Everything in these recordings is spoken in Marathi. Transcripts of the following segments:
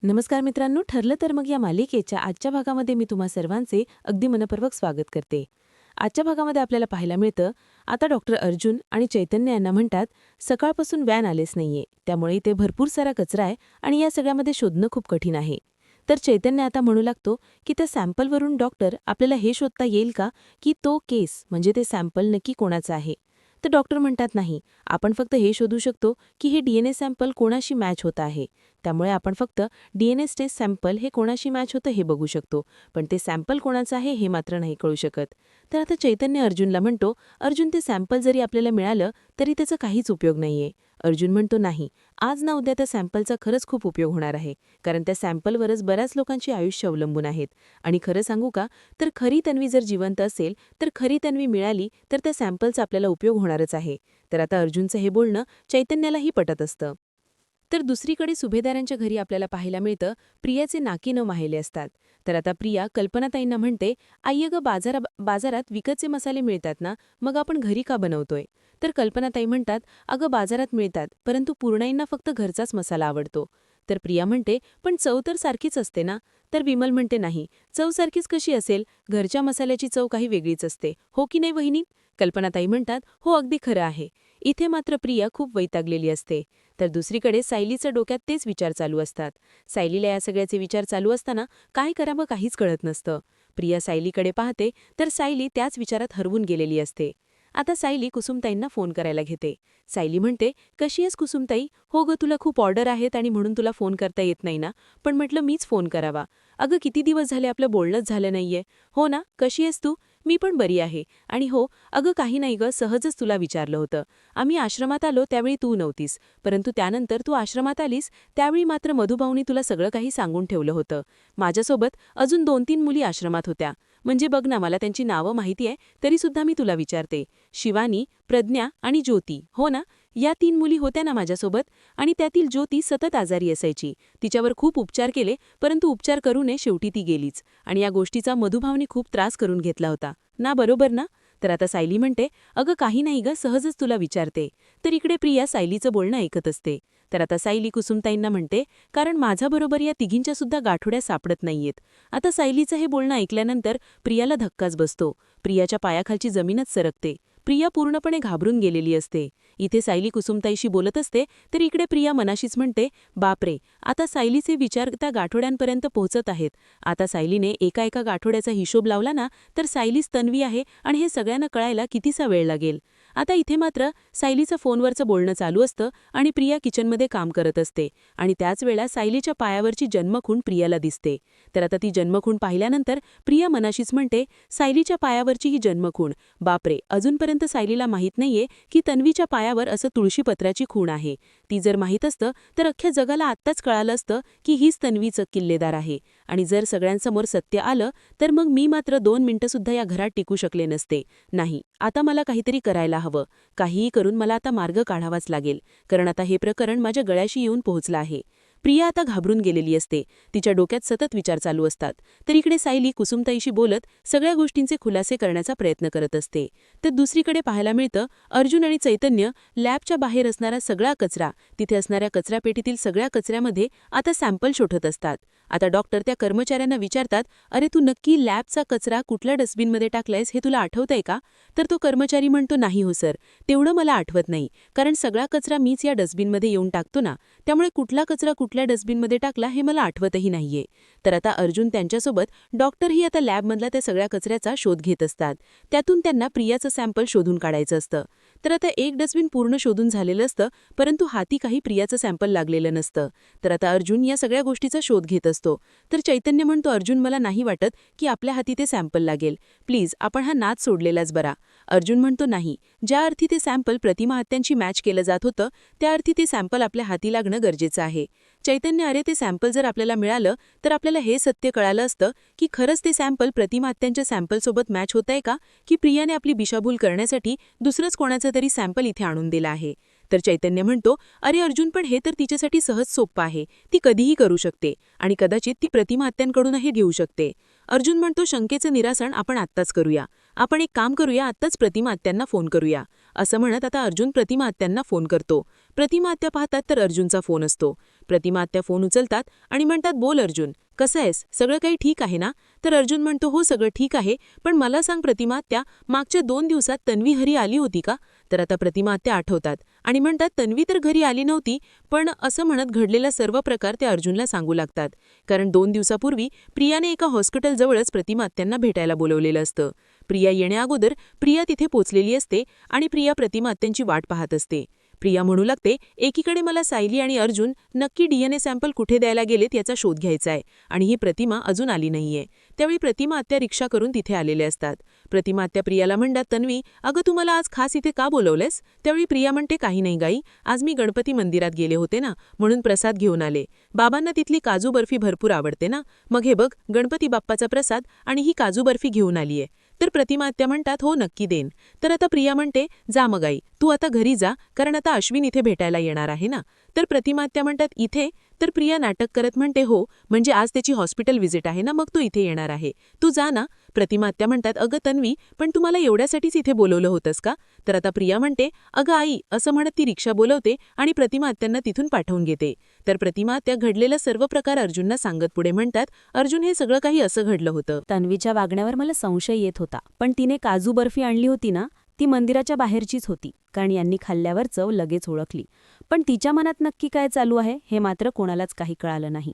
नमस्कार मित्रांनो, ठरलं तर मग या मालिकेच्या आजच्या भागामध्ये मी तुम्हा सर्वांचे अगदी मनपूर्वक स्वागत करते. आजच्या भागामध्ये आपल्याला पाहायला मिळतं, आता डॉक्टर अर्जुन आणि चैतन्य यांना म्हणतात, सकाळपासून व्हॅन आलेच नाहीये, त्यामुळे इथे भरपूर सारा कचरा आहे आणि या सगळ्यामध्ये शोधणं खूप कठीण आहे. तर चैतन्य आता म्हणू लागतो की त्या सॅम्पलवरून डॉक्टर आपल्याला हे शोधता येईल का की तो केस म्हणजे ते सॅम्पल नक्की कोणाचं आहे. तर डॉक्टर म्हणतात, नाही, आपण फक्त हे शोधू शकतो की हे डीएनए सॅम्पल कोणाशी मॅच होत आहे. त्यामुळे आपण फक्त डीएनए टेस्ट सॅम्पल हे कोणाशी मॅच होतं हे बघू शकतो, पण ते सॅम्पल कोणाचं आहे हे मात्र नाही कळू शकत. तर आता चैतन्य अर्जुनला म्हणतो, अर्जुन, ते सॅम्पल जरी आपल्याला मिळालं तरी त्याचा काहीच उपयोग नाहीये. अर्जुन म्हणतो, नाही, आज ना उद्या त्या सॅम्पलचा खरंच खूप उपयोग होणार आहे, कारण त्या सॅम्पलवरच बऱ्याच लोकांची आयुष्य अवलंबून आहेत. आणि खरं सांगू का, तर खरी तन्वी जर जिवंत असेल तर खरी तन्वी मिळाली तर त्या सॅम्पलचा आपल्याला उपयोग होणारच आहे. तर आता अर्जुनचं हे बोलणं चैतन्यालाही पटत असतं. तर दुसरीकडे सुभेदारांच्या घरी आपल्याला पाहायला मिळतं, प्रियाचे नाकी न माहेले असतात. तर आता प्रिया कल्पनाताईंना म्हणते, आई ग, बाजारात विकतचे मसाले मिळतात ना, मग आपण घरी का बनवतोय. तर कल्पनाताई म्हणतात, अगं, बाजारात मिळतात, परंतु पूर्णाईंना फक्त घरचाच मसाला आवडतो. तर प्रिया म्हणते, पण चव तर सारखीच असते ना. तर विमल म्हणते, नाही, चव सारखीच कशी असेल, घरच्या मसाल्याची चव काही वेगळीच असते, हो की नाही वहिनी. कल्पनाताई म्हणतात, हो, अगदी खरं आहे. इथे मात्र प्रिया खूप वैतागलेली असते. तर दुसरीकडे सायलीच्या डोक्यात तेच विचार चालू असतात. सायलीला या सगळ्याचे विचार चालू असताना काय करावं काहीच कळत नसतं. प्रिया सायलीकडे पाहते तर सायली त्याच विचारात हरवून गेलेली असते. आता सायली कुसुमताईंना फोन करायला घेते. सायली म्हणते, कशी आहेस कुसुमताई? हो ग, तुला खूप ऑर्डर आहेत आणि म्हणून तुला फोन करता येत नाही ना, पण म्हटलं मीच फोन करावा. अगं, किती दिवस झाले आपलं बोलणंच झालं नाहीये. हो ना, कशी आहेस तू? मी पण बरी आहे. आणि हो अगं, काही नाही ग, सहजच तुला विचारलं होतं. आम्ही आश्रमात आलो त्यावेळी तू नव्हतीस, परंतु त्यानंतर तू आश्रमात आलीस त्यावेळी मात्र मधुभाऊनी तुला सगळं काही सांगून ठेवलं होतं. माझ्यासोबत अजून 2-3 मुली आश्रमात होत्या. म्हणजे बघ ना, मला त्यांची नावं माहिती आहे तरीसुद्धा मी तुला विचारते. शिवानी, प्रज्ञा आणि ज्योती, हो ना, या 3 मुली होत्या ना माझ्यासोबत. आणि त्यातील ज्योती सतत आजारी असायची. तिच्यावर खूप उपचार केले, परंतु उपचार करू नये शेवटी ती गेलीच. आणि या गोष्टीचा मधुभाऊनी खूप त्रास करून घेतला होता ना, बरोबर ना. तर आता सायली म्हणते, अगं, काही नाही ग, सहजच तुला विचारते. तर इकडे प्रिया सायलीचं बोलणं ऐकत असते. तर आता सायली कुसुमताईंना म्हणते, कारण माझ्याबरोबर या तिघींच्या सुद्धा गाठोड्या सापडत नाहीयेत. आता सायलीचं हे बोलणं ऐकल्यानंतर प्रियाला धक्काच बसतो. प्रियाच्या पायाखालची जमीनच सरकते. प्रिया पूर्णपणे घाबरून गेलेली असते. इथे सायली कुसुमताईशी बोलत असते तर इकडे प्रिया मनाशीच म्हणते, बापरे, आता सायलीचे विचार त्या गाठोड्यांपर्यंत पोहोचत आहेत. आता सायलीने एका एका गाठोड्याचा हिशोब लावला ना, तर सायलीच तन्वी आहे आणि हे सगळ्यांना कळायला कितीसा वेळ लागेल. आता इथे मात्र सायलीचं फोनवरचं बोलणं चालू असतं आणि प्रिया किचनमध्ये काम करत असते. आणि त्याच वेळा सायलीच्या पायावरची जन्मखूण प्रियाला दिसते. तर आता ती जन्मखूण पाहिल्यानंतर प्रिया मनाशीच म्हणते, सायलीच्या पायावरची ही जन्मखूण, बापरे, अजूनपर्यंत सायलीला माहीत नाहीये की तन्वीच्या पायावर असं तुळशीपत्राची खूण आहे. ती जर माहीत असतं तर अख्ख्या जगाला आत्ताच कळालं असतं की हीच तन्वीचं किल्लेदार आहे. आणि जर सगळ्यांसमोर सत्य आलं तर मग मी मात्र 2 मिनिटंसुद्धा या घरात टिकू शकले नसते. नाही, आता मला काहीतरी करायला हवं. काहीही करून मला आता मार्ग काढावाच लागेल, कारण आता हे प्रकरण माझ्या गळ्याशी येऊन पोहोचलं आहे. प्रिया आता घाबरून गेलेली असते. तिच्या डोक्यात सतत विचार चालू असतात. तर इकडे सायली कुसुमताईशी बोलत सगळ्या गोष्टींचे खुलासे करण्याचा प्रयत्न करत असते. तर दुसरीकडे पाहायला मिळतं, अर्जुन आणि चैतन्य लॅबच्या बाहेर असणारा सगळा कचरा, तिथे असणाऱ्या कचरापेटीतील सगळ्या कचऱ्यामध्ये आता सॅम्पल शोधत असतात. आता डॉक्टर त्या कर्मचाऱ्यांना विचारतात, अरे, तू नक्की लॅबचा कचरा कुठल्या डस्टबिनमध्ये टाकलायस हे तुला आठवतंय का? तर तो कर्मचारी म्हणतो, नाही हो सर, तेवढं मला आठवत नाही, कारण सगळा कचरा मीच या डस्टबिनमध्ये येऊन टाकतो ना, त्यामुळे कुठला कचरा कुठल्या डस्टबिनमध्ये टाकला हे मला आठवतही नाहीये. तर आता अर्जुन त्यांच्यासोबत डॉक्टरही आता लॅबमधला त्या सगळ्या कचऱ्याचा शोध घेत असतात. त्यातून त्यांना प्रियाचं सॅम्पल शोधून काढायचं असतं. तर आता एक डस्टबिन पूर्ण शोधून झालेलं असतं, परंतु हाती काही प्रियाचं सॅम्पल लागलेलं नसतं. तर आता अर्जुन या सगळ्या गोष्टीचा शोध घेत असतो. तर चैतन्य म्हणतो, अर्जुन, मला नाही वाटत की आपल्या हाती ते सॅम्पल लागेल. प्लीज, आपण हा नाच सोडलेलाच बरा. अर्जुन म्हणतो, नाही, ज्या अर्थी ते सॅम्पल प्रतिमा हत्यांशी मॅच केलं जात होतं त्या अर्थी ते सॅम्पल आपल्या हाती लागणं गरजेचं आहे. चैतन्य, अरे, ते सॅम्पल जर आपल्याला मिळालं तर आपल्याला हे सत्य कळालं असतं की खरंच ते सॅम्पल प्रतिमा हत्यांच्या सॅम्पलसोबत मॅच होतंय का, की प्रियाने आपली दिशाभूल करण्यासाठी दुसरंच कोणाचं तरी सॅम्पल इथे आणून दिलं आहे. तर चैतन्य म्हणतो, अरे अर्जुन, पण हे तर तिच्यासाठी सहज सोपं आहे. ती कधीही करू शकते आणि कदाचित ती प्रतिमा हत्यांकडूनही घेऊ शकते. अर्जुन म्हणतो, शंकेचं निरासन आपण आत्ताच करूया. आपण एक काम करूया, आत्ताच प्रतिमा हत्यांना फोन करूया. असं म्हणत आता अर्जुन प्रतिमा हत्यांना फोन करतो. प्रतिमा आत्या पाहतात तर अर्जुनचा फोन असतो. प्रतिमा आत्या फोन उचलतात आणि म्हणतात, बोल अर्जुन, कसं आहेस, सगळं काही ठीक आहे ना? तर अर्जुन म्हणतो, हो सगळं ठीक आहे, पण मला सांग प्रतिमा आत्या, मागच्या 2 दिवसात तन्वी घरी आली होती का? तर आता प्रतिमा आत्या आठवतात आणि म्हणतात, तन्वी तर घरी आली नव्हती, पण असं म्हणत घडलेला सर्व प्रकार ते अर्जुनला सांगू लागतात. कारण 2 दिवसापूर्वी प्रियाने एका हॉस्पिटलजवळच प्रतिमा आत्यांना भेटायला बोलवलेलं असतं. प्रिया येण्याअगोदर प्रिया तिथे पोचलेली असते आणि प्रिया प्रतिमा आत्यांची वाट पाहत असते. प्रिया म्हणू लागते, एकीकडे मला सायली आणि अर्जुन नक्की DNA सॅम्पल कुठे द्यायला गेलेत याचा शोध घ्यायचा आहे आणि ही प्रतिमा अजून आली नाहीये. त्यावेळी प्रतिमा आत्या रिक्षा करून तिथे आलेले असतात. प्रतिमा आत्या प्रियाला म्हणतात, तन्वी, अगं तू मला आज खास इथे का बोलवलेस? त्यावेळी प्रिया म्हणते, काही नाही गाई, आज मी गणपती मंदिरात गेले होते ना, म्हणून प्रसाद घेऊन आले. बाबांना तिथली काजू बर्फी भरपूर आवडते ना, मग हे बघ गणपती बाप्पाचा प्रसाद आणि ही काजू बर्फी घेऊन आलीये. तर प्रतिमा आत्या म्हणतात, हो नक्की देईन. तर आता प्रिया म्हणते, जा मग आई, तू आता घरी जा, कारण आता अश्विन इथे भेटायला येणार आहे ना. तर प्रतिमा आत्या म्हणतात, इथे? तर प्रिया नाटक करत म्हणते, हो, म्हणजे आज त्याची हॉस्पिटल व्हिजिट आहे ना, मग तो इथे येणार आहे, तू जा ना. प्रतिमा आत्या म्हणतात, अगं तन्वी, पण तू मला एवढ्यासाठीच इथे बोलवलं होतंस का? तर आता प्रिया म्हणते, अगं आई, असं म्हणत ती रिक्षा बोलवते आणि प्रतिमा आत्यांना तिथून पाठवून घेते. तर प्रतिमा आत्या घडलेला सर्व प्रकार अर्जुनला सांगत पुढे म्हणतात, अर्जुन, हे सगळं काही असं घडलं होतं. तन्वीच्या वागण्यावर मला संशय येत होता, पण तिने काजू बर्फी आणली होती ना, ती मंदिराच्या बाहेरचीच होती, कारण यांनी खाल्ल्यावर चव लगेच ओळखली. पण तिच्या मनात नक्की काय चालू आहे हे मात्र कोणालाच काही कळालं नाही.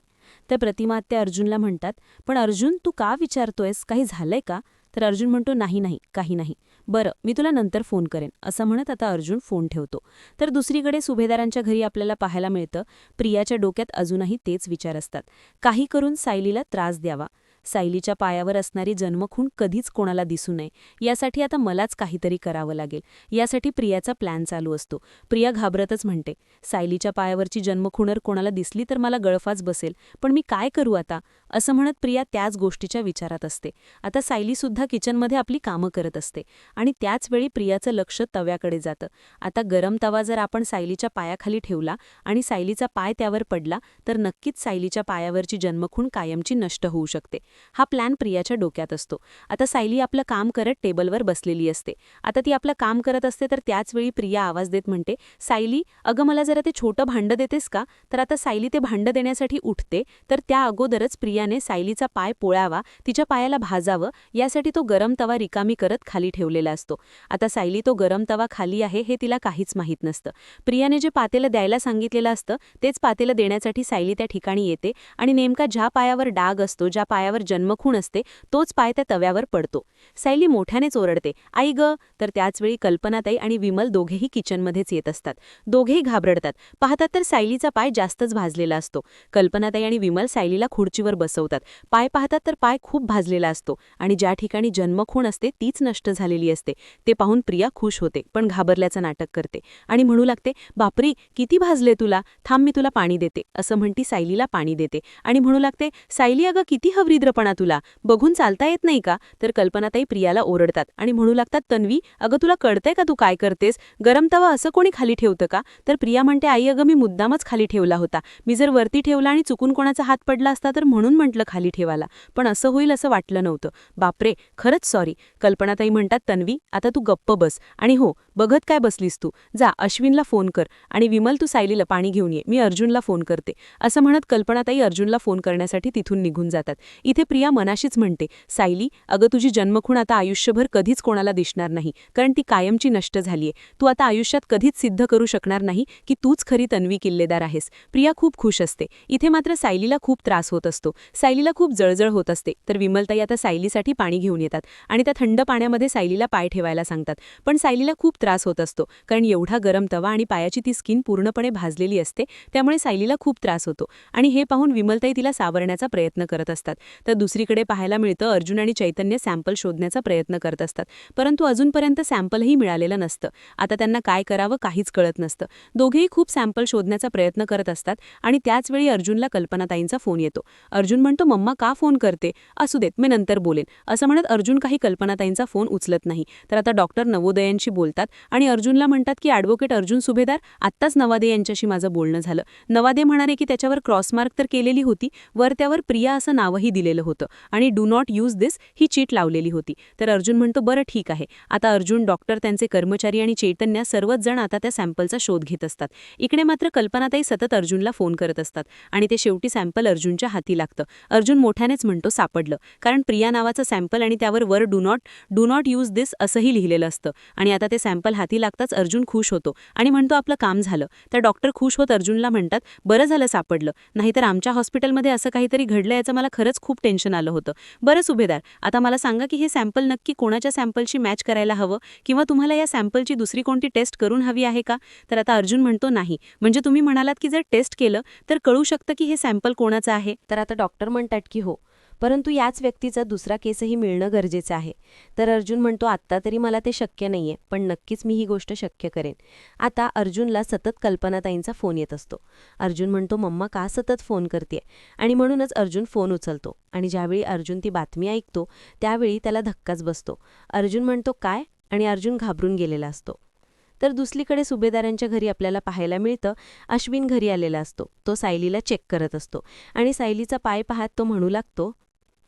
तर प्रतिमा आत्या अर्जुनला म्हणतात, पण अर्जुन, तू का विचारतोयस, काही झालंय का? तर अर्जुन म्हणतो, नाही नाही, काही नाही. बरं, मी तुला नंतर फोन करेन, असं म्हणत आता अर्जुन फोन ठेवतो. तर दुसरीकडे सुभेदारांच्या घरी आपल्याला पाहायला मिळतं, प्रियाच्या डोक्यात अजूनही तेच विचार असतात. काही करून सायलीला त्रास द्यावा, सायलीच्या पायावर असणारी जन्मखूण कधीच कोणाला दिसू नये, यासाठी आता मलाच काहीतरी करावं लागेल. यासाठी प्रियाचा प्लॅन चालू असतो. प्रिया घाबरतच म्हणते, सायलीच्या पायावरची जन्मखुणर कोणाला दिसली तर मला गळफास बसेल, पण मी काय करू आता? असं म्हणत प्रिया त्याच गोष्टीच्या विचारात असते. आता सायलीसुद्धा किचनमध्ये आपली कामं करत असते आणि त्याचवेळी प्रियाचं लक्ष तव्याकडे जातं. आता गरम तवा जर आपण सायलीच्या पायाखाली ठेवला आणि सायलीचा पाय त्यावर पडला तर नक्कीच सायलीच्या पायावरची जन्मखूण कायमची नष्ट होऊ शकते. हा प्लॅन प्रियाच्या डोक्यात असतो. आता सायली आपलं काम करत टेबलवर बसलेली असते. आता ती आपलं काम करत असते तर त्याचवेळी प्रिया आवाज देत म्हणते, सायली, अगं मला जरा ते छोटं भांडं देतेस का? तर आता सायली ते भांडं देण्यासाठी उठते, तर त्या अगोदरच प्रियाने सायलीचा पाय पोळावा, तिच्या पायाला भाजावं, यासाठी तो गरम तवा रिकामी करत खाली ठेवलेला असतो. आता सायली तो गरम तवा खाली आहे हे तिला काहीच माहीत नसतं. प्रियाने जे पातेलं द्यायला सांगितलेलं असतं तेच पातेलं देण्यासाठी सायली त्या ठिकाणी येते आणि नेमका ज्या पायावर डाग असतो, ज्या पायावर जन्मखूण असते, तोच पाय त्या तव्यावर पडतो. सायली मोठ्यानेच ओरडते, आई ग. तर त्याचवेळी कल्पनाताई आणि विमल दोघेही किचनमध्येच येत असतात. दोघेही घाबरतात. पाहतात तर सायलीचा पाय जास्तच भाजलेला असतो. कल्पनाताई आणि विमल सायलीला खुर्चीवर बसवतात. पाय पाहतात तर पाय खूप भाजलेला असतो आणि ज्या ठिकाणी जन्मखूण असते तीच नष्ट झालेली असते. ते पाहून प्रिया खुश होते, पण घाबरल्याचं नाटक करते आणि म्हणू लागते, बापरे, किती भाजले तुला, थांब मी तुला पाणी देते, असं म्हणती सायलीला पाणी देते आणि म्हणू लागते, सायली, अगं किती हवरिद्रपणा तुला, बघून चालता येत नाही का? तर कल्पनाताई प्रियाला ओरडतात आणि म्हणू लागतात, तन्वी, अगं तुला कळतंय का तू काय करतेस? गरम तवा असं कोणी खाली ठेवतं का? तर प्रिया म्हणते, आई अगं मी मुद्दामच खाली ठेवला होता, मी जर वरती ठेवला आणि चुकून कोणाचा हात पडला असता तर म्हणून म्हटलं खाली ठेवायला, पण असं होईल असं वाटलं नव्हतं, बापरे, खरंच सॉरी. कल्पनाताई म्हणतात, तन्वी, आता तू गप्प बस आणि हो, बघत काय बसलीस तू, जा अश्विनला फोन कर आणि विमल तू सायलीला पाणी घेऊन ये, मी अर्जुनला फोन करते. असं म्हणत कल्पनाताई अर्जुनला फोन करण्यासाठी तिथून निघून जातात. इथे प्रिया मनाशीच म्हणते, सायली, अगं तुझी जन्मखूण आता आयुष्यभर कधीच कोणाला दिसणार नाही, कारण ती कायमची नष्ट झालीये. तू आता आयुष्यात कधीच सिद्ध करू शकणार नाही की तूच खरी तन्वी किल्लेदार आहेस. प्रिया खूप खुश असते. इथे मात्र सायलीला खूप त्रास होत असतो. सायलीला खूप जळजळ होत असते. तर विमलताई आता सायलीसाठी पाणी घेऊन येतात आणि त्या थंड पाण्यामध्ये सायलीला पाय ठेवायला सांगतात. पण सायलीला खूप त्रास होत असतो, कारण एवढा गरम तवा आणि पायाची ती स्किन पूर्णपणे भाजलेली असते, त्यामुळे सायलीला खूप त्रास होतो आणि हे पाहून विमलताई तिला सावरण्याचा प्रयत्न करत असतात. तर दुसरीकडे पाहायला मिळतं, अर्जुन आणि चैतन्य सॅम्पल शोधण्याचा प्रयत्न करत असतात, परंतु अजूनपर्यंत सॅम्पलही मिळालेलं नसतं. आता त्यांना काय करावं काहीच कळत नसतं. दोघेही खूप सॅम्पल शोधण्याचा प्रयत्न करत असतात आणि त्याचवेळी अर्जुनला कल्पनाताईंचा फोन येतो. अर्जुन अर्जुन म्हणतो मम्मा का फोन करते, असू देत मी नंतर बोलेन, असं म्हणत अर्जुन काही कल्पनाताईंचा फोन उचलत नाही. तर आता डॉक्टर नवोदयांशी बोलतात आणि अर्जुनला म्हणतात की ॲडव्होकेट अर्जुन सुभेदार, आत्ताच नवादे यांच्याशी माझं बोलणं झालं. नवादे म्हणाले की त्याच्यावर क्रॉसमार्क तर केलेली होती, वर त्यावर प्रिया असं नावही दिलेलं होतं आणि do not use this he cheat लावलेली होती. तर अर्जुन म्हणतो बरं ठीक आहे. आता अर्जुन, डॉक्टर, त्यांचे कर्मचारी आणि चैतन्य सर्वच जण आता त्या सॅम्पलचा शोध घेत असतात. इकडे मात्र कल्पनाताई सतत अर्जुनला फोन करत असतात आणि ते शेवटी सॅम्पल अर्जुनच्या हाती लागतं. अर्जुन मोठ्यानेच म्हणतो सापडलं, कारण प्रिया नावाचं सॅम्पल आणि त्यावर वर डू नॉट यूज दिस असंही लिहिलेलं असतं. आणि आता ते सॅम्पल हाती लागताच अर्जुन खुश होतो आणि म्हणतो आपलं काम झालं. तर डॉक्टर खुश होत अर्जुनला म्हणतात बरं झालं सापडलं, नाहीतर आमच्या हॉस्पिटलमध्ये असं काहीतरी घडलं याचं मला खरंच खूप टेन्शन आलं होतं. बरं सुभेदार, आता मला सांगा की हे सॅम्पल नक्की कोणाच्या सॅम्पलशी मॅच करायला हवं, किंवा तुम्हाला या सॅम्पलची दुसरी कोणती टेस्ट करून हवी आहे का? तर आता अर्जुन म्हणतो नाही, म्हणजे तुम्ही म्हणालात की जर टेस्ट केलं तर कळू शकतं की हे सॅम्पल कोणाचं आहे. तर आता डॉक्टर म्हणतात की हो, परंतु याच व्यक्तीचा दुसरा केसही मिळणं गरजेचं आहे. तर अर्जुन म्हणतो आत्ता तरी मला ते शक्य नाहीये, पण नक्कीच मी ही गोष्ट शक्य करेन. आता अर्जुनला सतत कल्पनाताईंचा फोन येत असतो. अर्जुन म्हणतो मम्मा का सतत फोन करतेय, आणि म्हणूनच अर्जुन फोन उचलतो. आणि ज्यावेळी अर्जुन ती बातमी ऐकतो त्यावेळी त्याला धक्काच बसतो. अर्जुन म्हणतो काय, आणि अर्जुन घाबरून गेलेला असतो. तर दुसरीकडे सुभेदारांच्या घरी आपल्याला पाहायला मिळतं अश्विन घरी आलेला असतो. तो सायलीला चेक करत असतो आणि सायलीचा पाय पाहत तो म्हणू लागतो,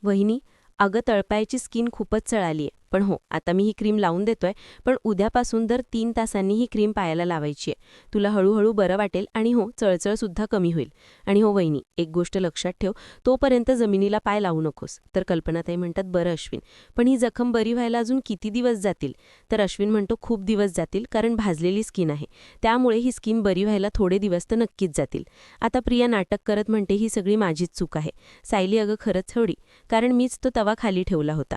वहिनी अगं तळपायाची स्किन खूपच चळालीये, पण हो आता मी ही क्रीम लावून देतोय, पण उद्यापासून दर 3 तासांनी ही क्रीम पायाला लावायची आहे. तुला हळूहळू बरं वाटेल आणि हो चळचळसुद्धा कमी होईल. आणि हो वहिनी एक गोष्ट लक्षात ठेव, तोपर्यंत जमिनीला पाय लावू नकोस. तर कल्पनाताई म्हणतात बरं अश्विन, पण ही जखम बरी व्हायला अजून किती दिवस जातील? तर अश्विन म्हणतो खूप दिवस जातील, कारण भाजलेली स्किन आहे, त्यामुळे ही स्किन बरी व्हायला थोडे दिवस तर नक्कीच जातील. आता प्रिया नाटक करत म्हणते ही सगळी माझीच चूक आहे. सायली अगं खरंच हवडी, कारण मीच तो तवा खाली ठेवला होता.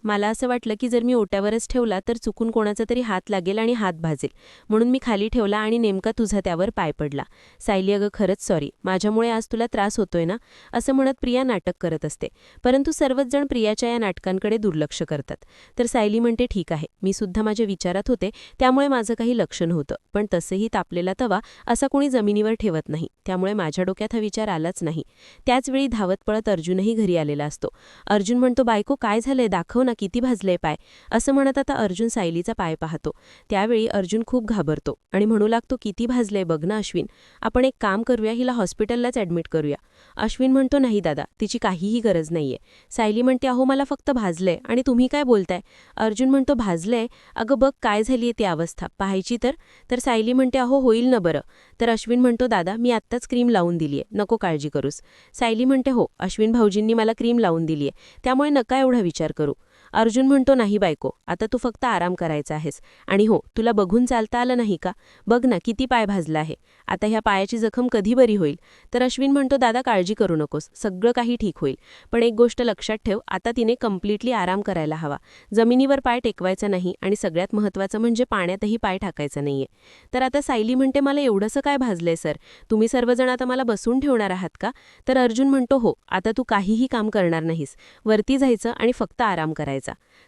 मला असं वाटलं की जर मी ओट्यावरच ठेवला तर चुकून कोणाचा तरी हात लागेल आणि हात भाजेल, म्हणून मी खाली ठेवला आणि नेमका तुझा त्यावर पाय पडला. सायली अगं खरंच सॉरी, माझ्यामुळे आज तुला त्रास होतोय ना, असं म्हणत प्रिया नाटक करत असते. परंतु सर्वच जण प्रियाच्या या नाटकांकडे दुर्लक्ष करतात. तर सायली म्हणते ठीक आहे, मी सुद्धा माझ्या विचारात होते, त्यामुळे माझं काही लक्ष नव्हतं, पण तसंही तापलेला तवा असा कोणी जमिनीवर ठेवत नाही, त्यामुळे माझ्या डोक्यात हा विचार आलाच नाही. त्याचवेळी धावत पळत अर्जुनही घरी आलेला असतो. अर्जुन म्हणतो बायको काय झालंय, दाखव ना किती भाजलंय पाय, असं म्हणत आता अर्जुन सायलीचा पाय पाहतो. त्यावेळी अर्जुन खूप घाबरतो आणि म्हणू लागतो किती भाजलंय बघ ना अश्विन, आपण एक काम करूया, हिला हॉस्पिटललाच ॲडमिट करूया. अश्विन म्हणतो नाही दादा, तिची काहीही गरज नाहीये. सायली म्हणते अहो मला फक्त भाजलंय आणि तुम्ही काय बोलताय. अर्जुन म्हणतो भाजलंय, अगं बघ काय झालीये ती अवस्था, पाहायची तर सायली म्हणते अहो होईल ना बरं. तर अश्विन म्हणतो दादा मी आत्ताच क्रीम लावून दिलीये, नको काळजी करूस. सायली म्हणते हो, अश्विन भाऊजींनी मला क्रीम लावून दिलीये, त्यामुळे नका एवढा विचार करू. अर्जुन म्हणतो नाही बायको, आता तू फक्त आराम करायचा आहेस, आणि हो तुला बघून चालता आलं नाही का, बघ ना किती पाय भाजला आहे, आता ह्या पायाची जखम कधी बरी होईल. तर अश्विन म्हणतो दादा काळजी करू नकोस, सगळं काही ठीक होईल, पण एक गोष्ट लक्षात ठेव, आता तिने कम्प्लिटली आराम करायला हवा, जमिनीवर पाय टेकवायचा नाही, आणि सगळ्यात महत्त्वाचं म्हणजे पाण्यातही पाय टाकायचा नाहीये. तर आता सायली म्हणते मला एवढंसं काय भाजलंय सर, तुम्ही सर्वजण आता मला बसून ठेवणार आहात का. तर अर्जुन म्हणतो हो, आता तू काहीही काम करणार नाहीस, वरती जायचं आणि फक्त आराम करायचा.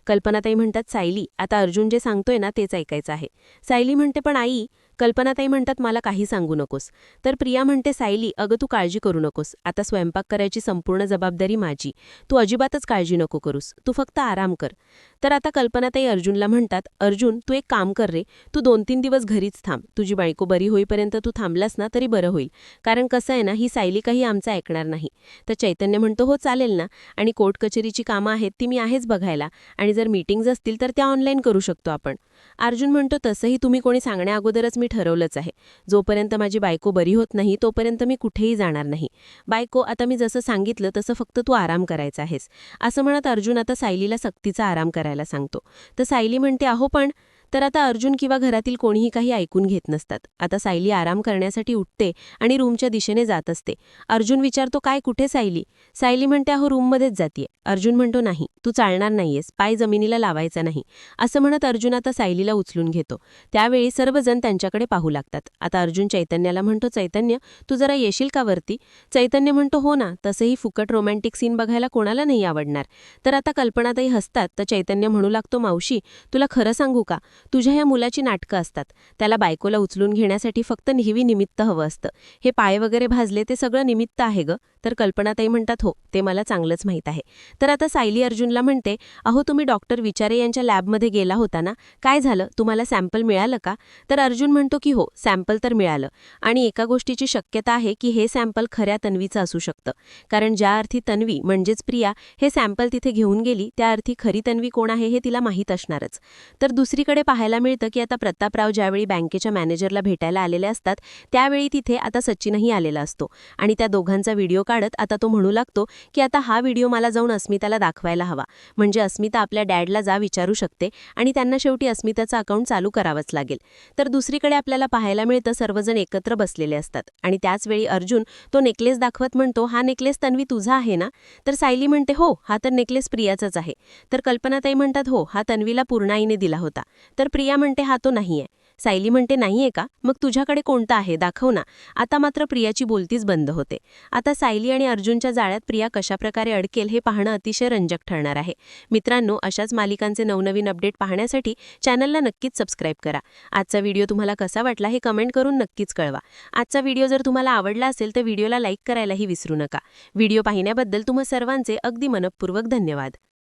कल्पनाताई म्हणतात सायली आता अर्जुन जे सांगतोय ना तेच ऐकायचं आहे. सायली म्हणते पण आई. कल्पनाताई म्हणतात मला काही सांगू नकोस. तर प्रिया म्हणते सायली अगं तू काळजी करू नकोस, आता स्वयंपाक करायची संपूर्ण जबाबदारी माझी, तू अजिबातच काळजी नको करूस, तू फक्त आराम कर. तर आता कल्पनाताई अर्जुनला म्हणतात अर्जुन तू एक काम कर रे, तू 2-3 दिवस घरीच थांब, तुझी बायको बरी होईपर्यंत तू थांबलास ना तरी बरं होईल, कारण कसं आहे ना ही सायली काही आमचं ऐकणार नाही. तर चैतन्य म्हणतो हो चालेल ना, आणि कोर्ट कचेरीची कामं आहेत ती मी आहेच बघायला, आणि जर मीटिंग्ज असतील तर त्या ऑनलाईन करू शकतो आपण. अर्जुन म्हणतो तसंही तुम्ही कोणी सांगण्या अगोदरच मी ठरवलंच आहे, जोपर्यंत माझी बायको बरी होत नाही तोपर्यंत मी कुठेही जाणार नाही. बायको आता मी जसं सांगितलं तसं फक्त तू आराम करायचा आहेस, असं म्हणत अर्जुन आता सायलीला सक्तीचा आराम करायला सांगतो. तर सायली म्हणते अहो पण. तर आता अर्जुन किंवा घरातील कोणीही काही ऐकून घेत नसतात. आता सायली आराम करण्यासाठी उठते आणि रूमच्या दिशेने जात असते. अर्जुन विचारतो काय कुठे सायली. सायली म्हणते अहो रूममध्येच जातीये. अर्जुन म्हणतो नाही तू चालणार नाहीयेस, पाय जमिनीला लावायचा नाही, असं म्हणत अर्जुन आता सायलीला उचलून घेतो. त्यावेळी सर्वजण त्यांच्याकडे पाहू लागतात. आता अर्जुन चैतन्याला म्हणतो चैतन्य तू जरा येशील का वरती. चैतन्य म्हणतो हो ना, तसंही फुकट रोमॅन्टिक सीन बघायला कोणाला नाही आवडणार. तर आता कल्पनाताई हसतात. तर चैतन्य म्हणू लागतो मावशी तुला खरं सांगू का, तुझ्या ह्या मुलाची नाटकं असतात, त्याला बायकोला उचलून घेण्यासाठी फक्त नेहमी निमित्त हवं असतं, हे पाय वगैरे भाजले ते सगळं निमित्त आहे ग, तर कल्पनाताई म्हणतात हो ते मला चांगलंच माहीत आहे. तर आता सायली अर्जुनला म्हणते, अहो तुम्ही डॉक्टर विचारे यांच्या लॅबमध्ये गेला होता ना, काय झालं, तुम्हाला सॅम्पल मिळालं का? तर अर्जुन म्हणतो की हो सॅम्पल तर मिळालं आणि एका गोष्टीची शक्यता आहे की हे सॅम्पल खऱ्या तन्वीचं असू शकतं. कारण ज्या अर्थी तन्वी म्हणजेच प्रिया हे सॅम्पल तिथे घेऊन गेली त्या अर्थी खरी तन्वी कोण आहे हे तिला माहीत असणारच. तर दुसरीकडे पाहायला मिळतं की आता प्रतापराव ज्यावेळी बँकेच्या मॅनेजरला भेटायला आलेले असतात त्यावेळी तिथे आता सचिनही आलेला असतो आणि त्या दोघांचा व्हिडिओ काढत आता तो म्हणू लागतो की आता हा व्हिडिओ मला जाऊन अस्मिताला दाखवायला हवा, म्हणजे अस्मिता आपल्या डॅडला जा विचारू शकते आणि त्यांना शेवटी अस्मिताचं अकाउंट चालू करावंच लागेल. तर दुसरीकडे आपल्याला पाहायला मिळतं सर्वजण एकत्र बसलेले असतात आणि त्याचवेळी अर्जुन तो नेकलेस दाखवत म्हणतो, हा नेकलेस तन्वी तुझा आहे ना? तर सायली म्हणते हो हा तर नेकलेस प्रियाचाच आहे. तर कल्पनाताई म्हणतात हो हा तन्वीला पूर्णाईने दिला होता. तर प्रिया म्हणते हा तो नाहीये. सायली म्हणते नाहीये का, मग तुझ्याकडे कोणता आहे दाखव ना. आता मात्र प्रियाची बोलतीच बंद होते. आता सायली आणि अर्जुनच्या जाळ्यात प्रिया कशाप्रकारे अडकेल हे पाहणं अतिशय रंजक ठरणार आहे. मित्रांनो, अशाच मालिकांचे नवनवीन अपडेट पाहण्यासाठी चॅनलला नक्कीच सबस्क्राईब करा. आजचा व्हिडिओ तुम्हाला कसा वाटला हे कमेंट करून नक्कीच कळवा. आजचा व्हिडिओ जर तुम्हाला आवडला असेल तर व्हिडिओला लाईक करायलाही विसरू नका. व्हिडिओ पाहिल्याबद्दल तुम्हा सर्वांचे अगदी मनःपूर्वक धन्यवाद.